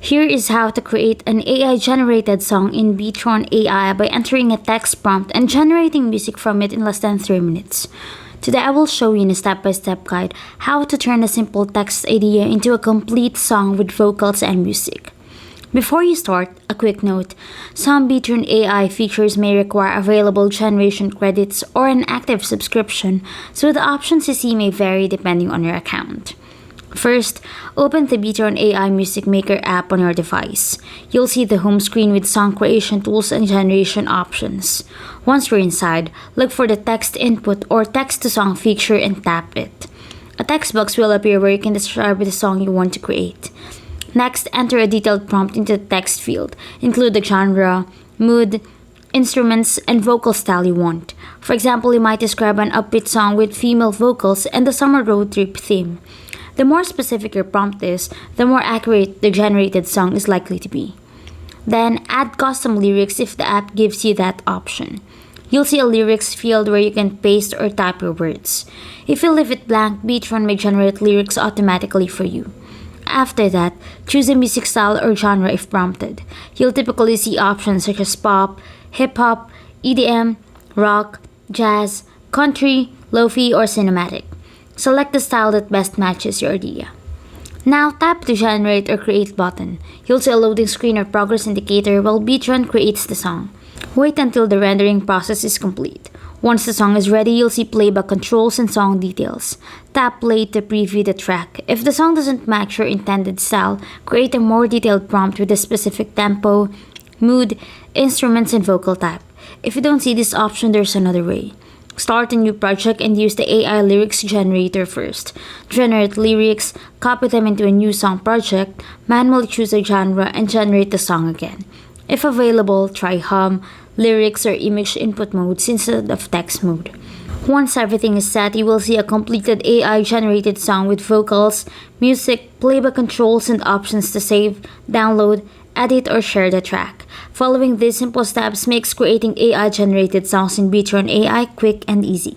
Here is how to create an AI-generated song in Beatron AI by entering a text prompt and generating music from it in less than 3 minutes. Today I will show you in a step-by-step guide how to turn a simple text idea into a complete song with vocals and music. Before you start, a quick note. Some Beatron AI features may require available generation credits or an active subscription, so the options you see may vary depending on your account. First, open the Beatron AI Music Maker app on your device. You'll see the home screen with song creation tools and generation options. Once you're inside, look for the text input or text to song feature and tap it. A text box will appear where you can describe the song you want to create. Next, enter a detailed prompt into the text field. Include the genre, mood, instruments, and vocal style you want. For example, you might describe an upbeat song with female vocals and the summer road trip theme. The more specific your prompt is, the more accurate the generated song is likely to be. Then, add custom lyrics if the app gives you that option. You'll see a lyrics field where you can paste or type your words. If you leave it blank, Beatron may generate lyrics automatically for you. After that, choose a music style or genre if prompted. You'll typically see options such as pop, hip-hop, EDM, rock, jazz, country, lo-fi, or cinematic. Select the style that best matches your idea. Now tap the Generate or Create button. You'll see a loading screen or progress indicator while Beatron creates the song. Wait until the rendering process is complete. Once the song is ready, you'll see playback controls and song details. Tap play to preview the track. If the song doesn't match your intended style, create a more detailed prompt with a specific tempo, mood, instruments, and vocal type. If you don't see this option, there's another way. Start a new project and use the AI lyrics generator first. Generate lyrics, copy them into a new song project, manually choose a genre, and generate the song again. If available, try hum, lyrics, or image input modes instead of text mode. Once everything is set, you will see a completed AI-generated song with vocals, music, playback controls, and options to save, download, edit, or share the track. Following these simple steps makes creating AI-generated songs in Beatron AI quick and easy.